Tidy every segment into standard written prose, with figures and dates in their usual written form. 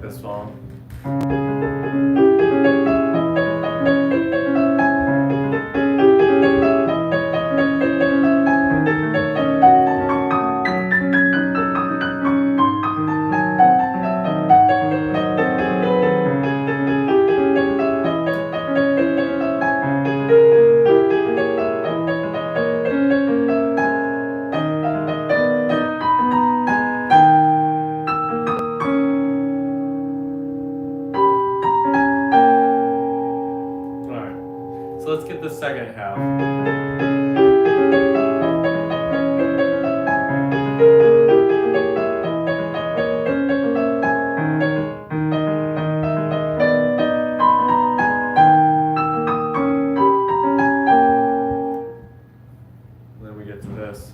this song. So let's get the second half. Then we get to this.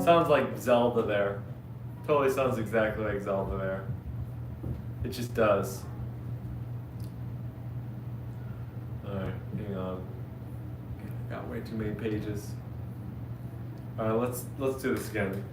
Sounds like Zelda there. Totally sounds exactly like Zelda there. It just does. Alright, hang on. Got way too many pages. Alright, let's do this again.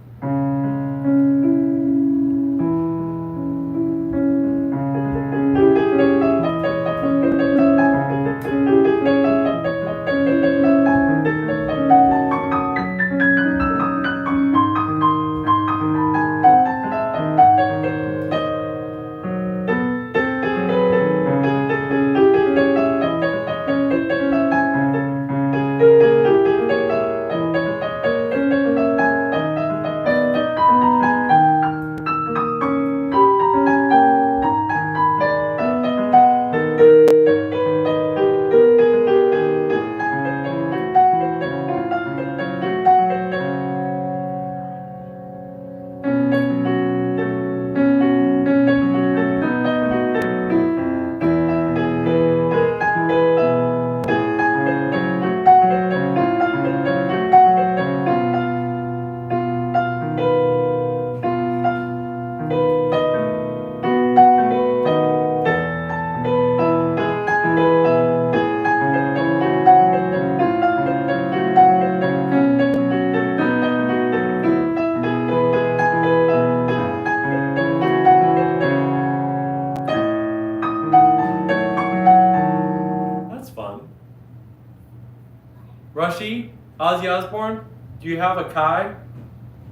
Rushy, Ozzy Osbourne, do you have Akai?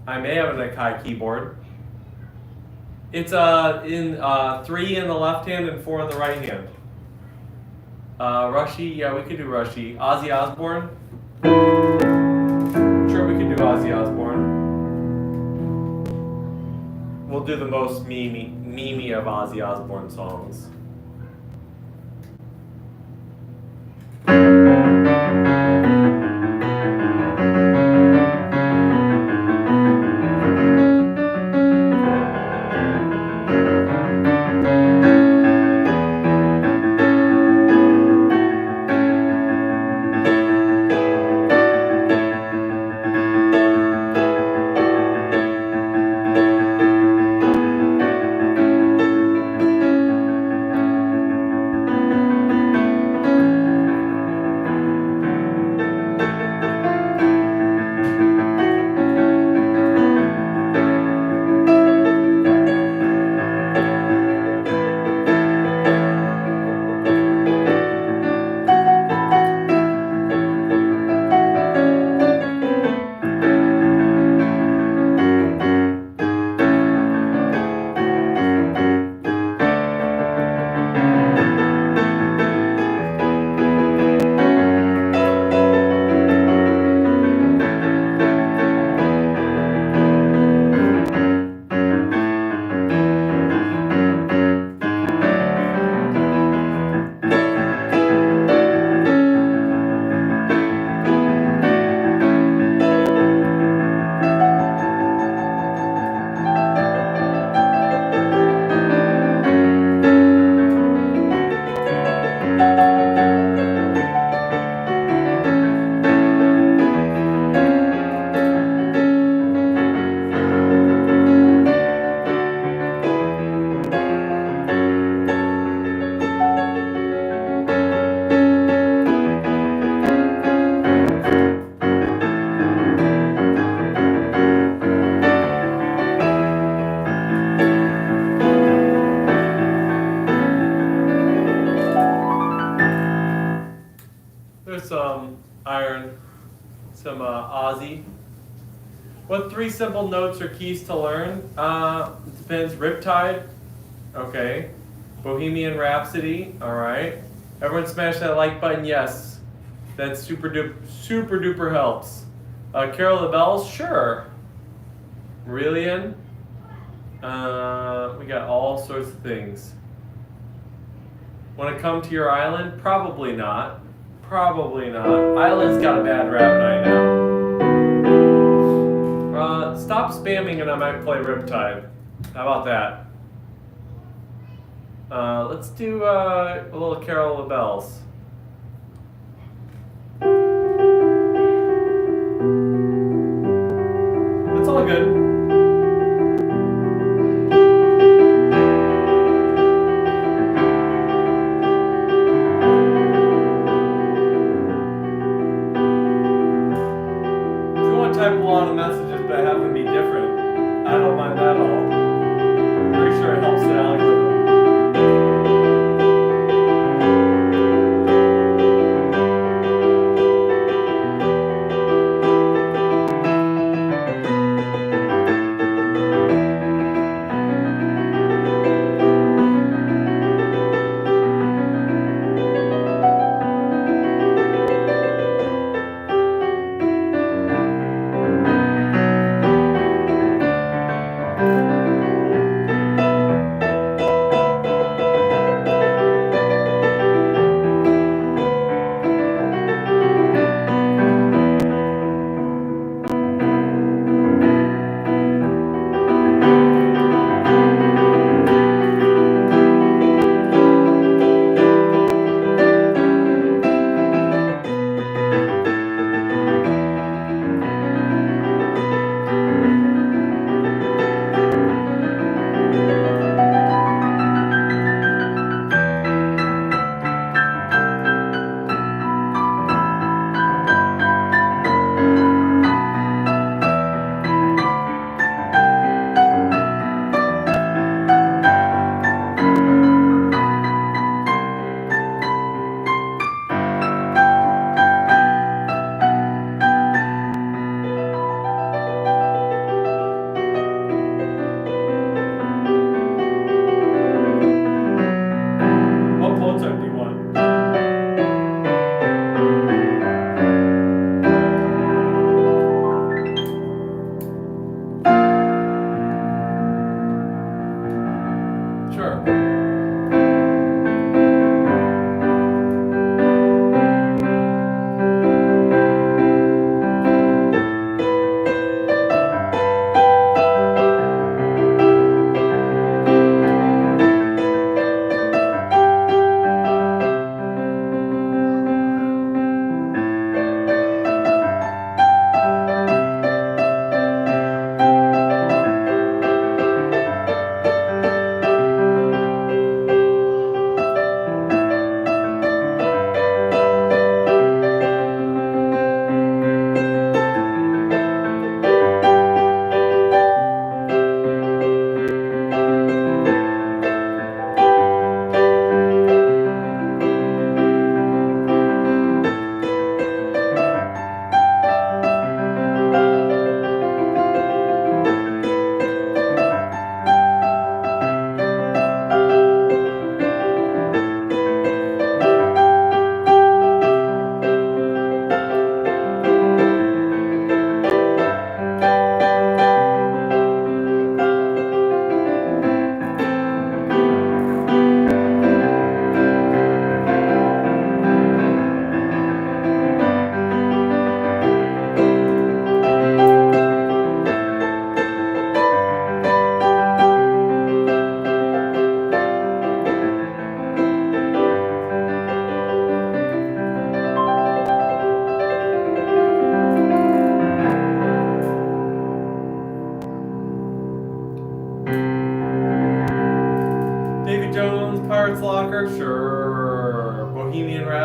I may have an Akai keyboard. It's in 3 in the left hand and 4 in the right hand. Rushy, yeah, we could do Rushy. Ozzy Osbourne? Sure, we can do Ozzy Osbourne. We'll do the most memey of Ozzy Osbourne songs. There's some iron, some Aussie. What 3 simple notes or keys to learn? It depends. Riptide, okay. Bohemian Rhapsody, all right. Everyone smash that like button, yes. That super duper helps. Carol of the Bells, sure. Marillion. We got all sorts of things. Want to come to your island? Probably not. Probably not. Island's got a bad rap right now. Stop spamming and I might play Riptide. How about that? Let's do a little Carol of the Bells. It's all good. Type a lot of messages but have them be different. I don't mind that at all. Pretty sure it helps the algorithm.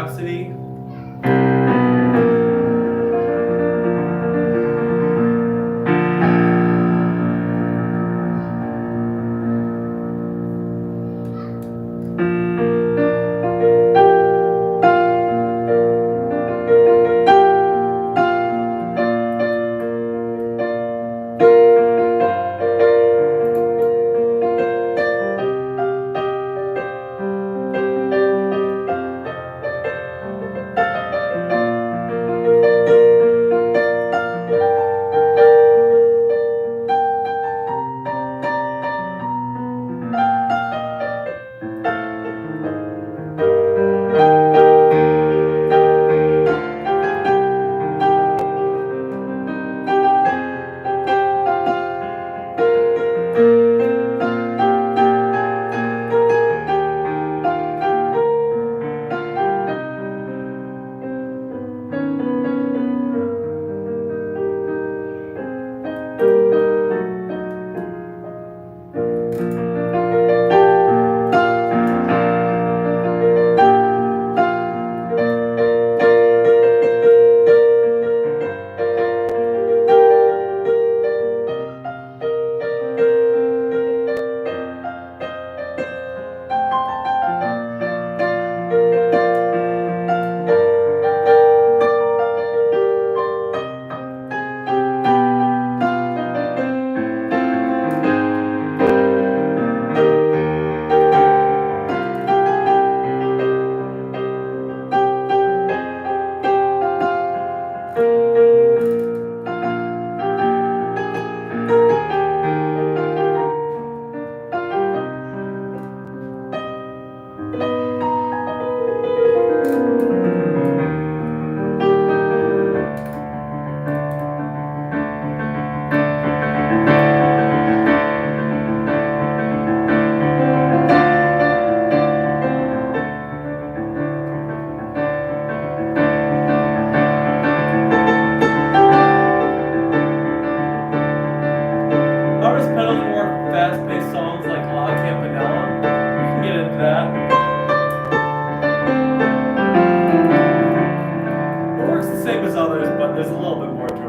Rhapsody. Fast-paced songs like La Campanella. You can get into that. It works the same as others, but there's a little bit more to it.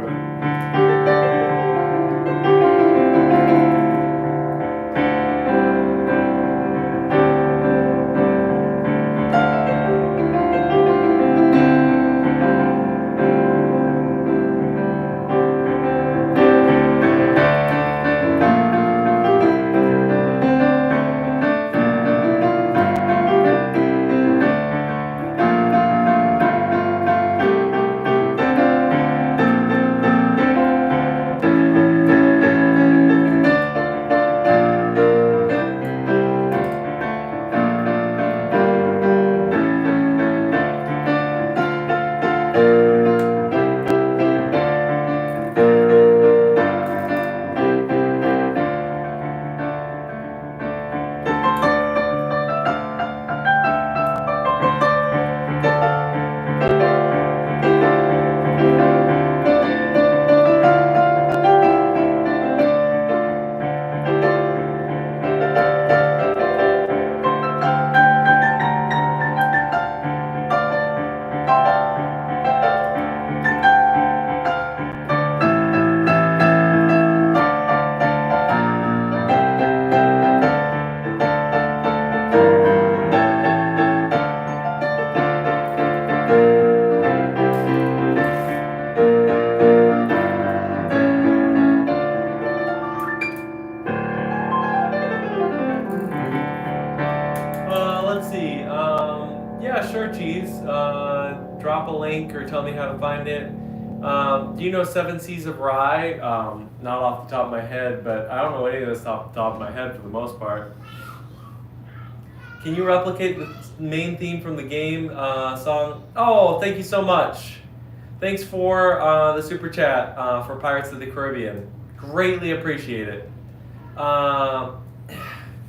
Let's see. Yeah, sure, Cheese. Drop a link or tell me how to find it. Do you know Seven Seas of Rye? Not off the top of my head, but I don't know any of this off the top of my head for the most part. Can you replicate the main theme from the game song? Oh, thank you so much. Thanks for the super chat for Pirates of the Caribbean. Greatly appreciate it.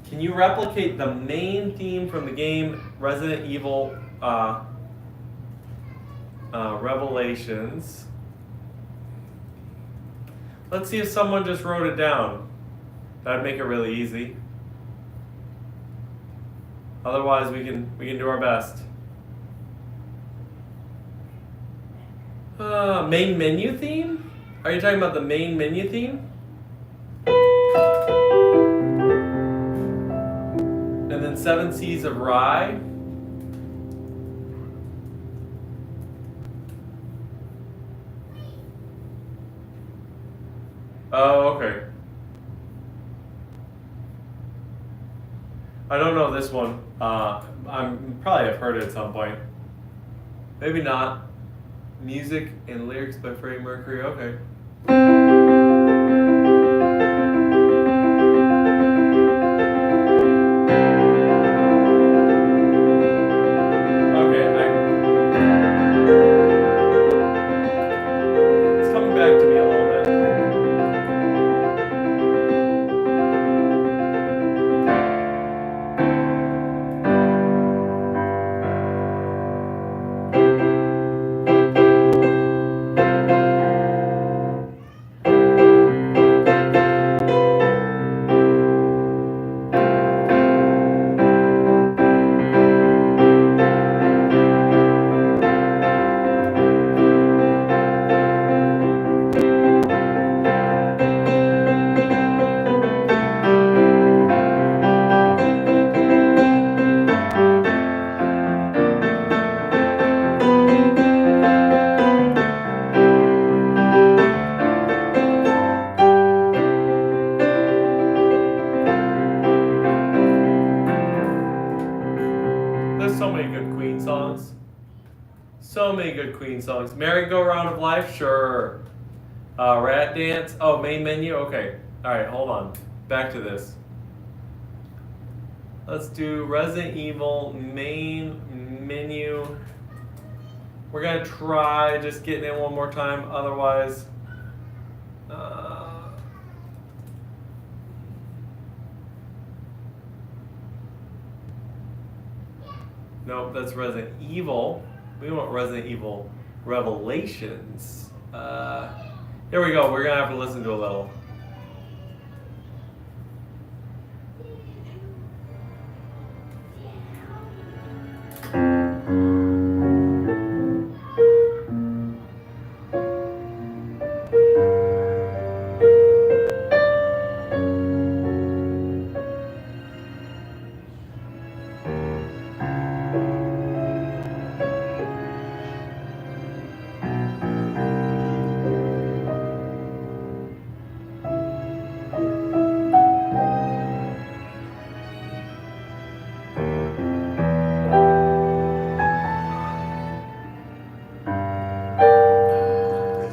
Can you replicate the main theme from the game Resident Evil Revelations? Let's see if someone just wrote it down. That'd make it really easy. Otherwise, we can do our best. Main menu theme? Are you talking about the main menu theme? And then Seven Seas of Rye. Oh, okay. I don't know this one. I'm probably have heard it at some point. Maybe not. Music and lyrics by Freddie Mercury. Okay. It's coming back to me a little bit. So many good Queen songs. So many good Queen songs. Merry-Go-Round of Life, sure. Rat Dance. Oh, main menu. Okay. All right, hold on. Back to this. Let's do Resident Evil main menu. We're gonna try just getting it one more time. Otherwise, nope, that's Resident Evil. We want Resident Evil Revelations. Here we go. We're gonna have to listen to a little.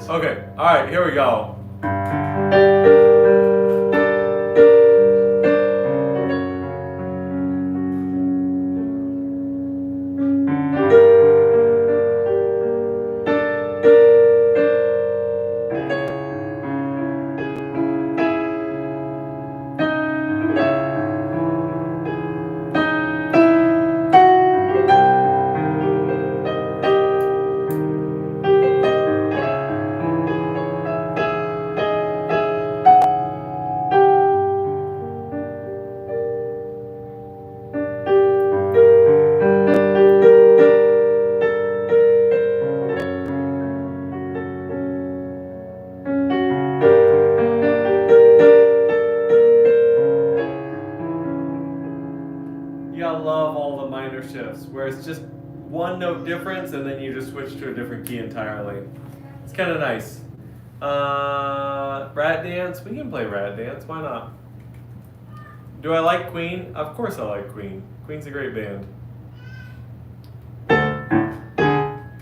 Okay, all right, here we go. You gotta love all the minor shifts where it's just one note difference and then you just switch to a different key entirely. It's kind of nice. Rat Dance, we can play Rat Dance, why not? Do I like Queen? Of course I like Queen. Queen's a great band.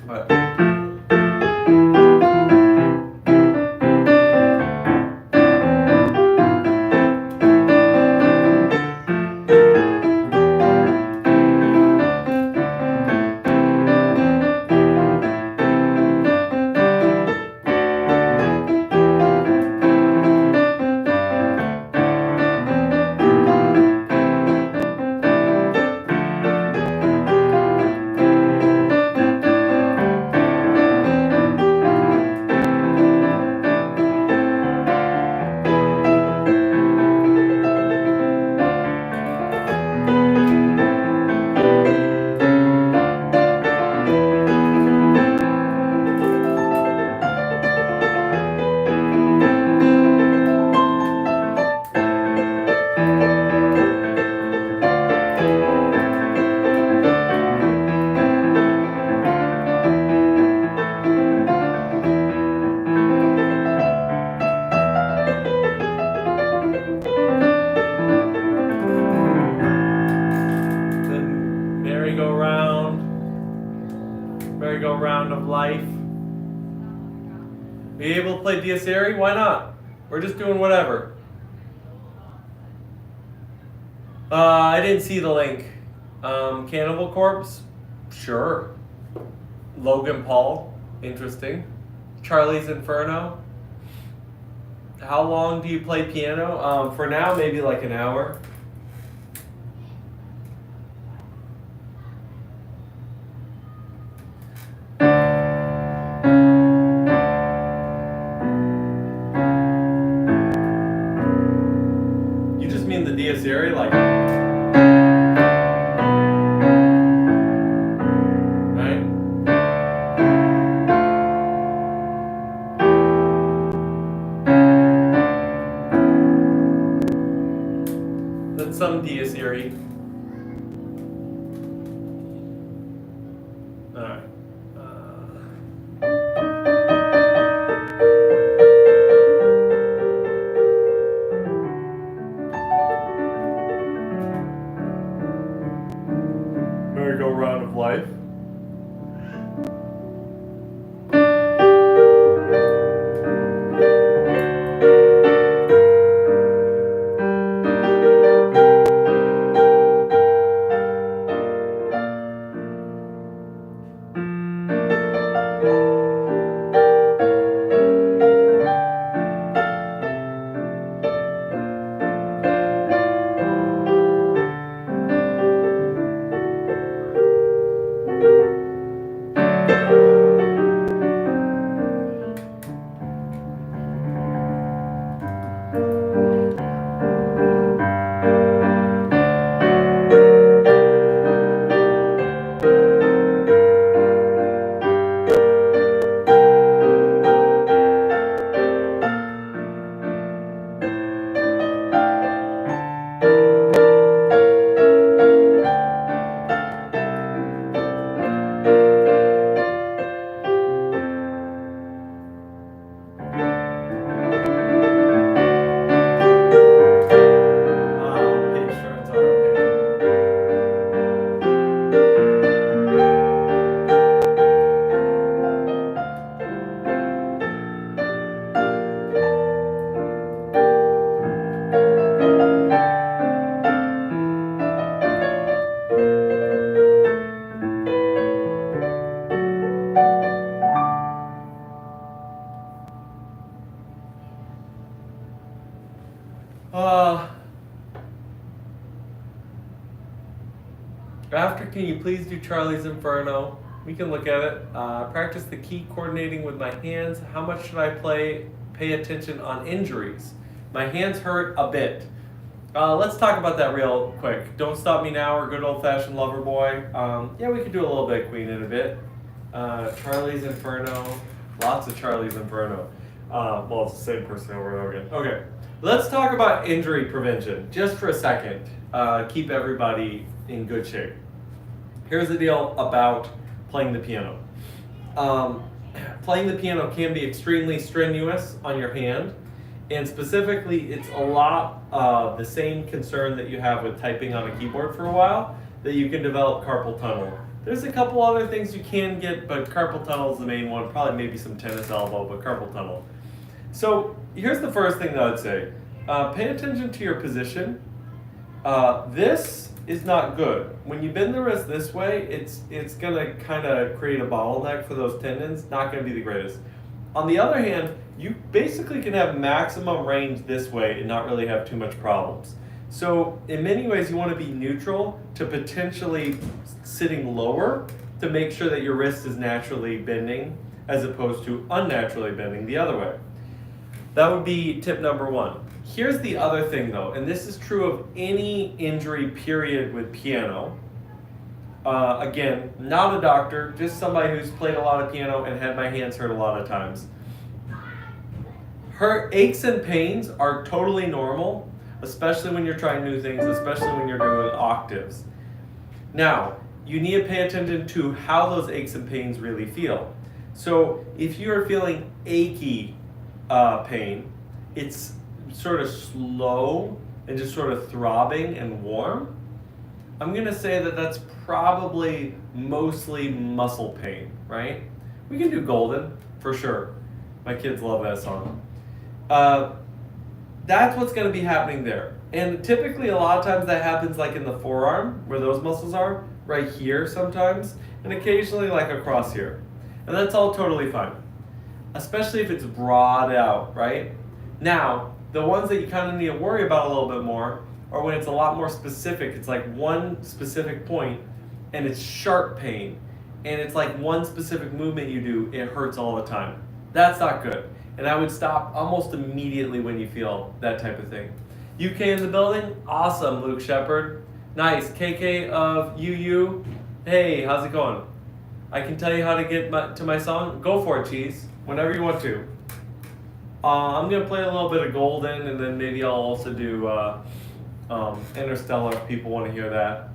But Merry-go-round of life. Are you able to play Dies Irae? Why not? We're just doing whatever. I didn't see the link. Cannibal Corpse? Sure. Logan Paul? Interesting. Charlie's Inferno? How long do you play piano? For now, maybe like an hour. You just mean the Dies Irae, like... Right? That's some Dies Irae. Alright. Merry-go-round of life. After, can you please do Charlie's Inferno? We can look at it. Practice the key coordinating with my hands. How much should I play? Pay attention on injuries. My hands hurt a bit. Let's talk about that real quick. Don't Stop Me Now or Good Old Fashioned Lover Boy. Yeah, we could do a little bit of Queen in a bit. Charlie's Inferno. Lots of Charlie's Inferno. Well, it's the same person over and over again. Okay, let's talk about injury prevention just for a second. Keep everybody in good shape. Here's the deal about playing the piano. Playing the piano can be extremely strenuous on your hand, and specifically it's a lot the same concern that you have with typing on a keyboard for a while, that you can develop carpal tunnel. There's a couple other things you can get, but carpal tunnel is the main one, probably maybe some tennis elbow, but carpal tunnel. So here's the first thing that I'd say. Pay attention to your position. This is not good. When you bend the wrist this way, it's gonna kind of create a bottleneck for those tendons, not gonna be the greatest. On the other hand, you basically can have maximum range this way and not really have too much problems. So in many ways, you wanna be neutral to potentially sitting lower to make sure that your wrist is naturally bending as opposed to unnaturally bending the other way. That would be tip number one. Here's the other thing though, and this is true of any injury period with piano. Again, not a doctor, just somebody who's played a lot of piano and had my hands hurt a lot of times. Aches and pains are totally normal, especially when you're trying new things, especially when you're doing octaves. Now, you need to pay attention to how those aches and pains really feel. So if you're feeling achy pain, it's sort of slow and just sort of throbbing and warm. I'm gonna say that that's probably mostly muscle pain, right? We can do Golden for sure. My kids love that song. Uh, that's what's gonna be happening there. And typically, a lot of times that happens like in the forearm, where those muscles are, right here sometimes, and occasionally like across here. And that's all totally fine, especially if it's broad out, right? Now, the ones that you kind of need to worry about a little bit more are when it's a lot more specific. It's like one specific point and it's sharp pain. And it's like one specific movement you do, it hurts all the time. That's not good. And I would stop almost immediately when you feel that type of thing. UK in the building? Awesome, Luke Shepard. Nice. KK of UU? Hey, how's it going? I can tell you how to get to my song. Go for it, Cheese. Whenever you want to. I'm gonna play a little bit of Golden, and then maybe I'll also do Interstellar if people want to hear that.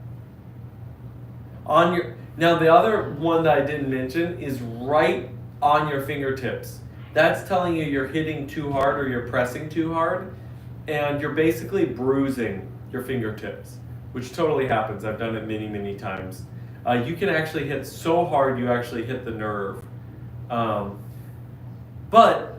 Now the other one that I didn't mention is right on your fingertips. That's telling you you're hitting too hard or you're pressing too hard, and you're basically bruising your fingertips, which totally happens. I've done it many times. You can actually hit so hard you actually hit the nerve. But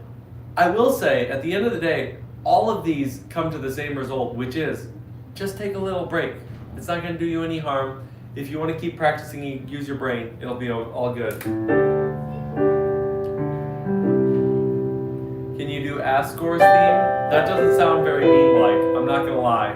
I will say, at the end of the day, all of these come to the same result, which is just take a little break. It's not going to do you any harm. If you want to keep practicing, use your brain. It'll be all good. Can you do Ascore's theme? That doesn't sound very meme-like. I'm not going to lie.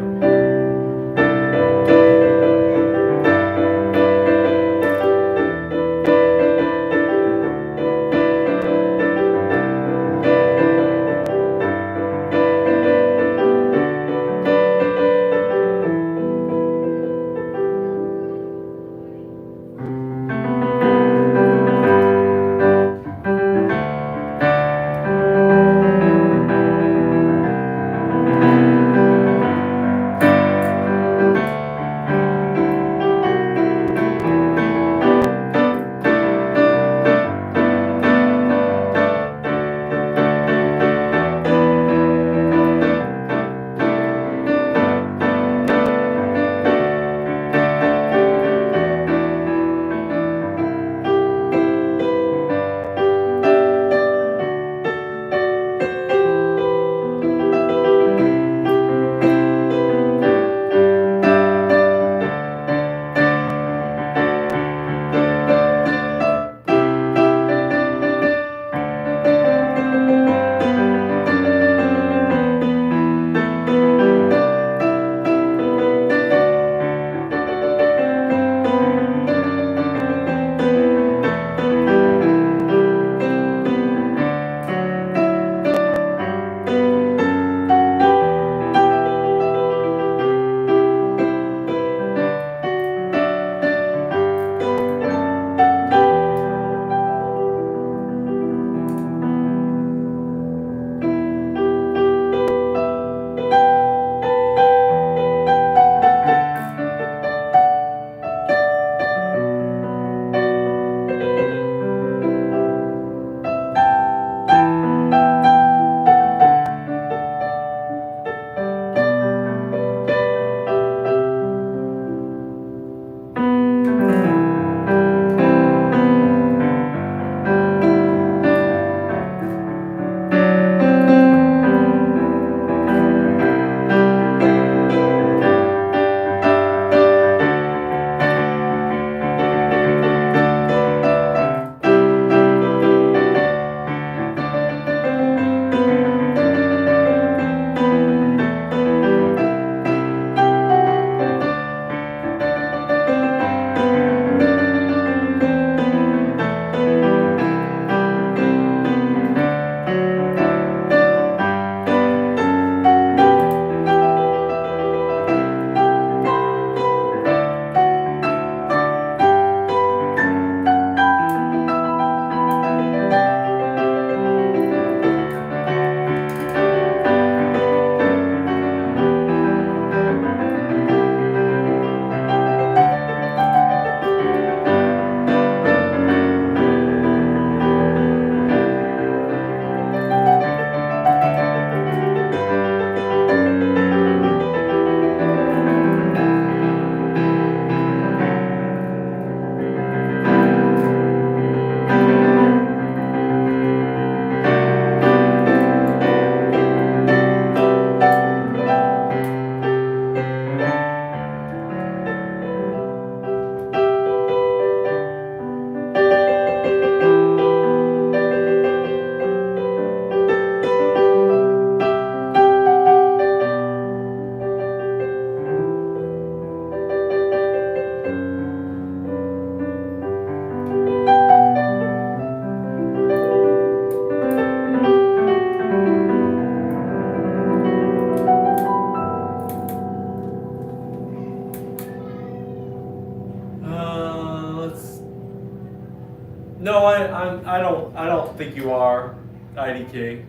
No, I don't think you are IDK.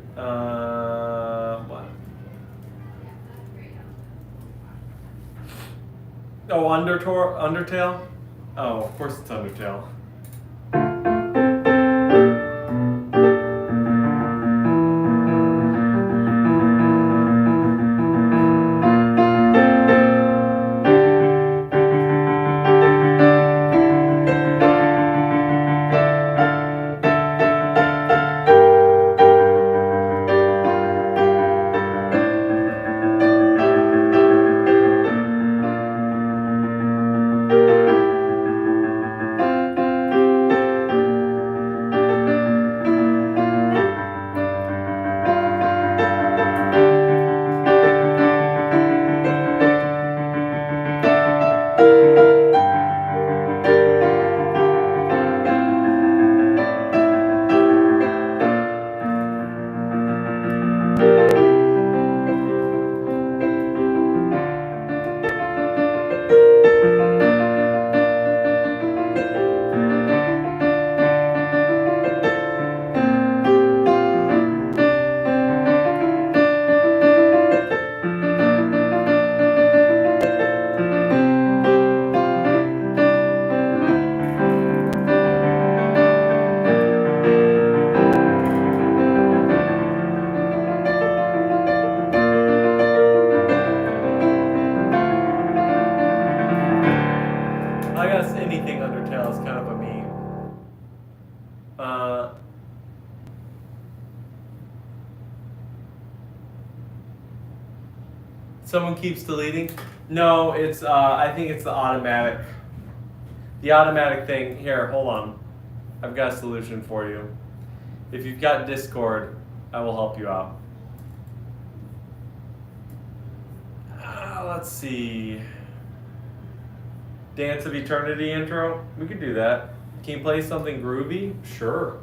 What? Oh, Undertale? Oh, of course it's Undertale. I guess anything Undertale is kind of a meme. Someone keeps deleting? No, it's I think it's the automatic. The automatic thing. Here, hold on. I've got a solution for you. If you've got Discord, I will help you out. Let's see. Dance of Eternity intro? We could do that. Can you play something groovy? Sure.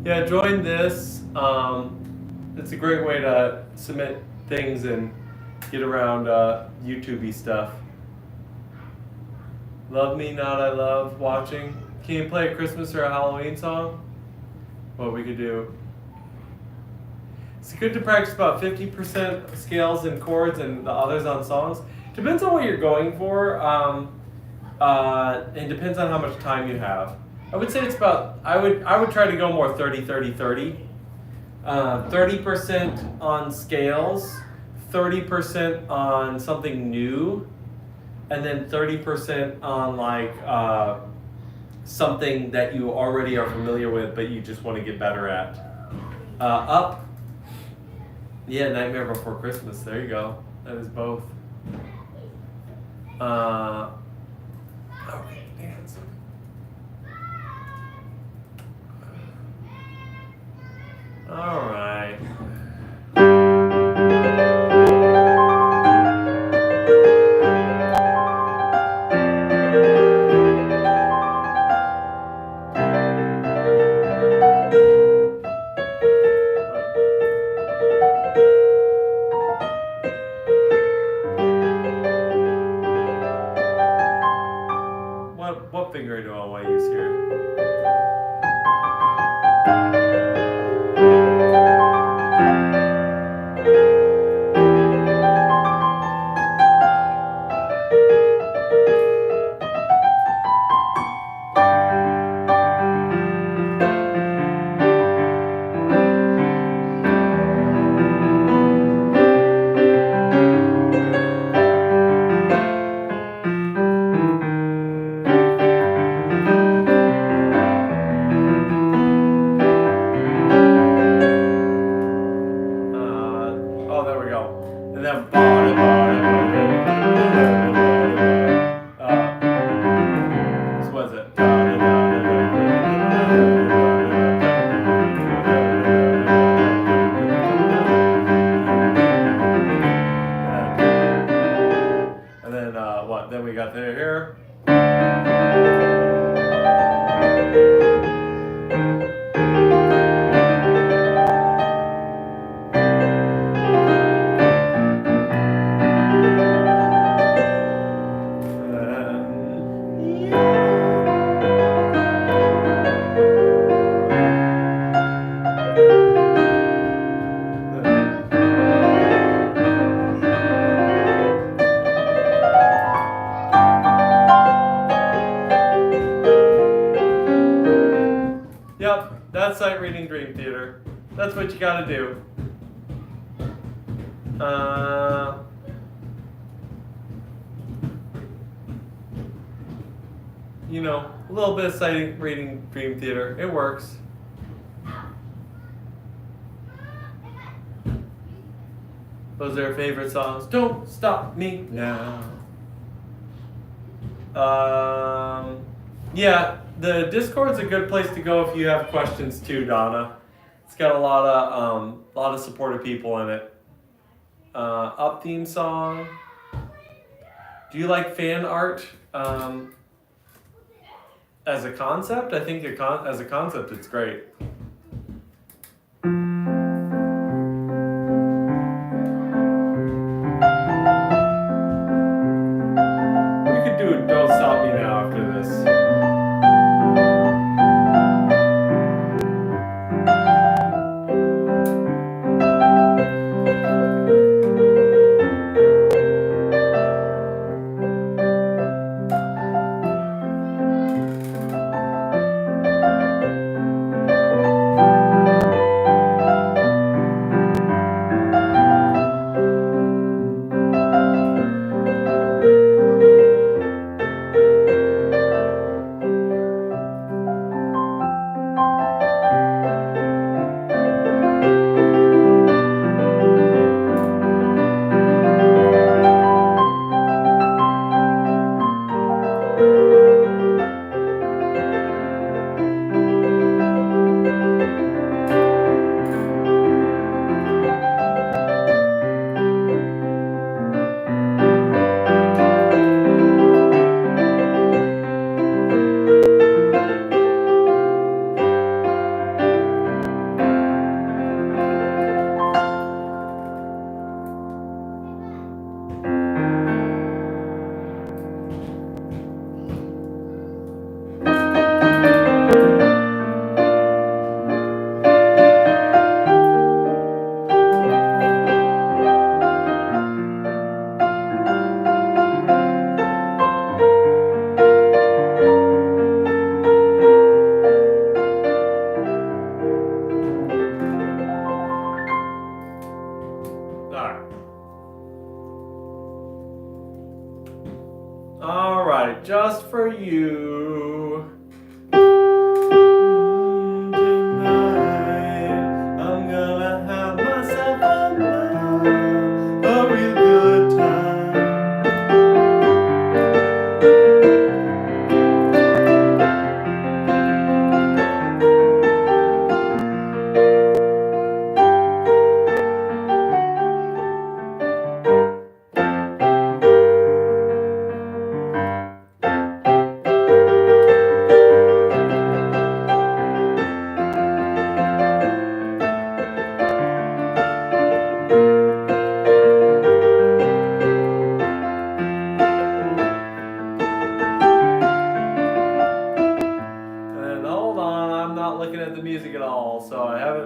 Yeah, join this. It's a great way to submit things and get around YouTube-y stuff. Love Me Not I Love watching. Can you play a Christmas or a Halloween song? What we could do. It's good to practice about 50% scales and chords and the others on songs. Depends on what you're going for. It depends on how much time you have. I would say it's about, I would try to go more 30-30-30. 30% on scales, 30% on something new, and then 30% on like something that you already are familiar with but you just want to get better at. Up. Yeah, Nightmare Before Christmas. There you go. That is both. What finger do I want to use here? Oh, there we go. And then so what is it? And then what? Then we got here. Yep, that's sight reading Dream Theater. That's what you gotta do. You know, a little bit of sight reading Dream Theater. It works. Those are their favorite songs. Don't stop me now. Yeah, the Discord's a good place to go if you have questions too, Donna. It's got a lot of supportive people in it. Up theme song. Do you like fan art as a concept? I think as a concept, it's great. We could do Don't Stop Me Now after this. All right, just for you. Tonight, I'm gonna have myself a real good time.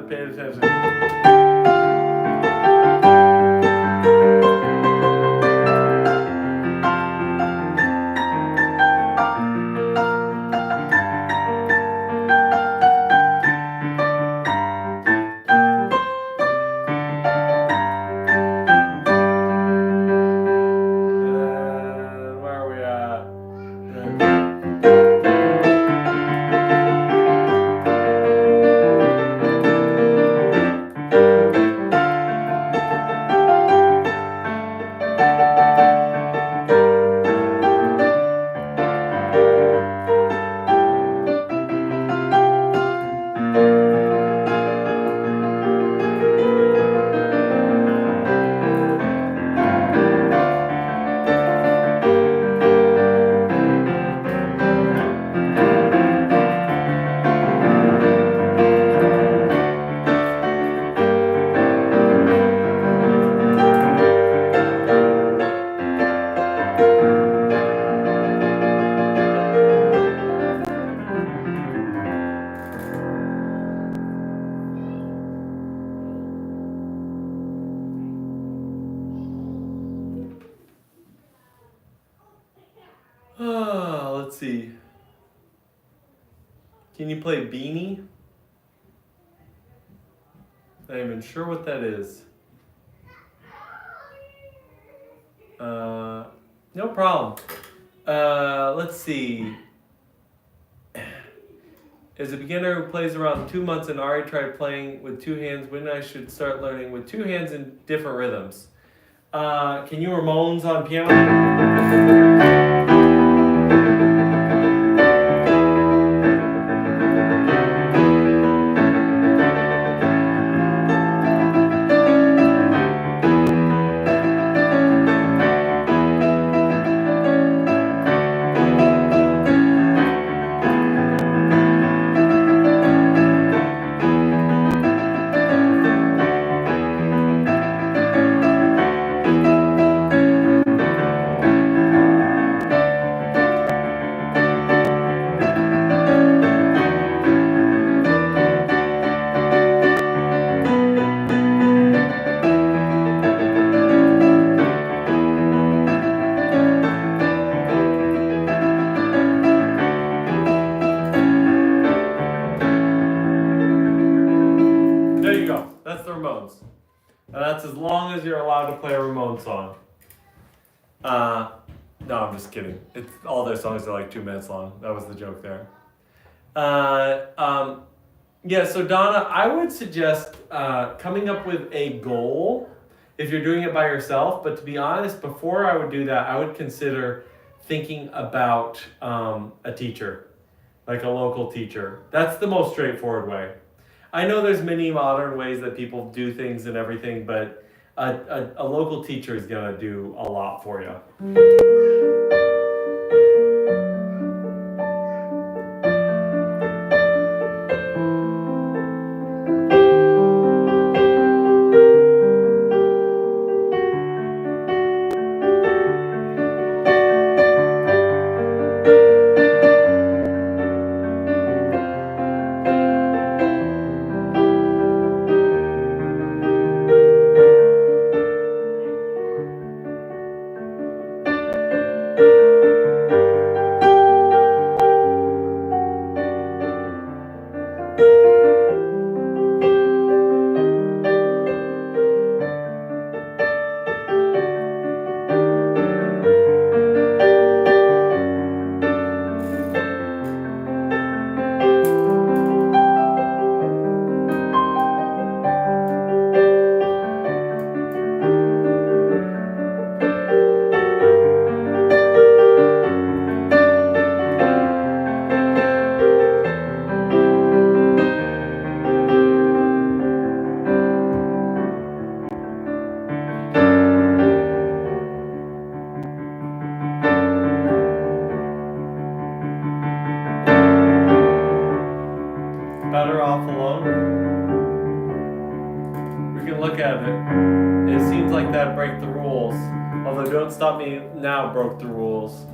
haven't paid attention. Where are we let's see. Can you play Beanie? Not even sure what that is. No problem. Let's see. As a beginner who plays around 2 months and already tried playing with two hands, when I should start learning with two hands in different rhythms. Can you Ramones on piano? There you go. That's the Ramones. And that's as long as you're allowed to play a Ramones song. No, I'm just kidding. It's all their songs are like 2 minutes long. That was the joke there. Yeah, so Donna, I would suggest coming up with a goal if you're doing it by yourself. But to be honest, before I would do that, I would consider thinking about a teacher, like a local teacher. That's the most straightforward way. I know there's many modern ways that people do things and everything, but a local teacher is going to do a lot for you. Better off alone? We can look at it. It seems like that break the rules. Although Don't Stop Me Now broke the rules.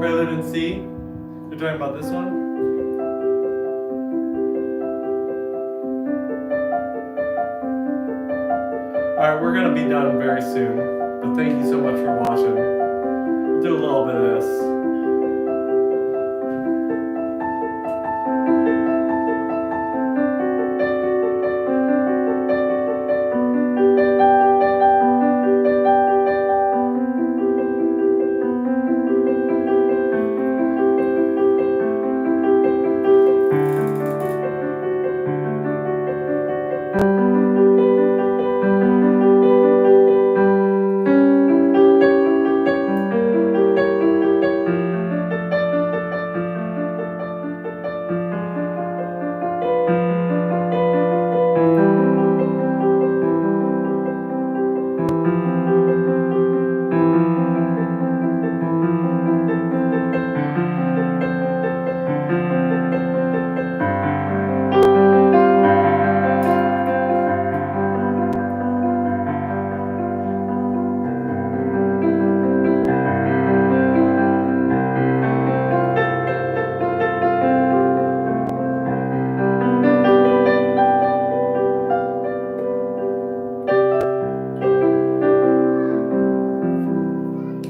Prelude in C. You're talking about this one? Alright, we're gonna be done very soon. But thank you so much for watching. We'll do a little bit of this.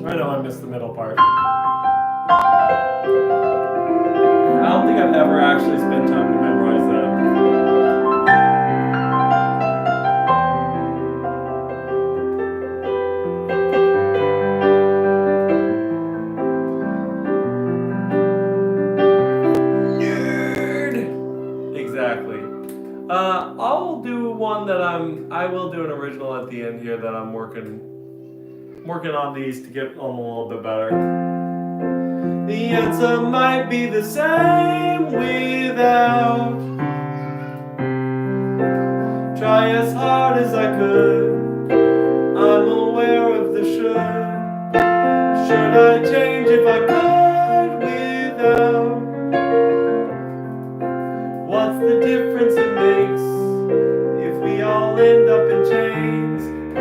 I know I missed the middle part. I don't think I've ever actually spent time to memorize that. Nerd! Exactly. I'll do one that I will do an original at the end here that I'm working on these to get them a little bit better. The answer might be the same without. Try as hard as I could. I'm aware of the should. Should I change if I could without? What's the difference it makes if we all end up in chains? A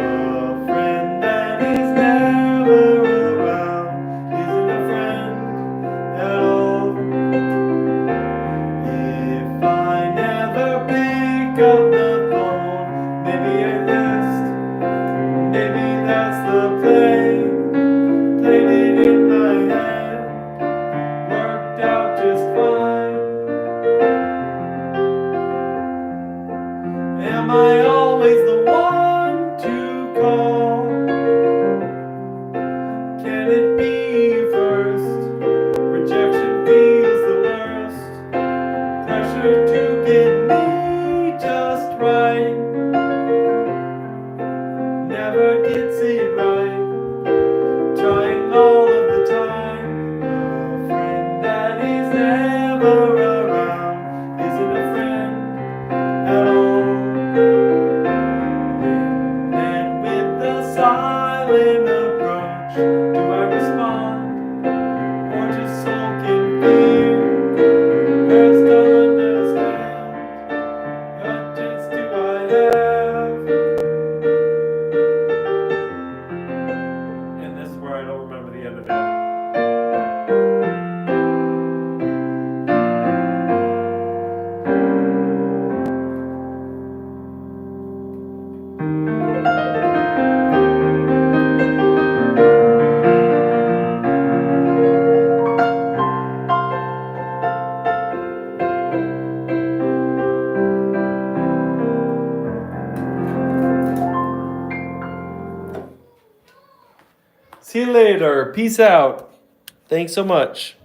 friend that is never around isn't a friend at all. If I never pick up the phone, maybe I missed. Maybe that's the play. Played it in my head. Worked out just fine. Am I always the one to call? Can it be first? Rejection feels the worst. Pressure to get me just right. Never gets it right. Trying all of the time. A friend that is never around isn't a friend at all. And this is where I don't remember the end of it. See you later. Peace out. Thanks so much.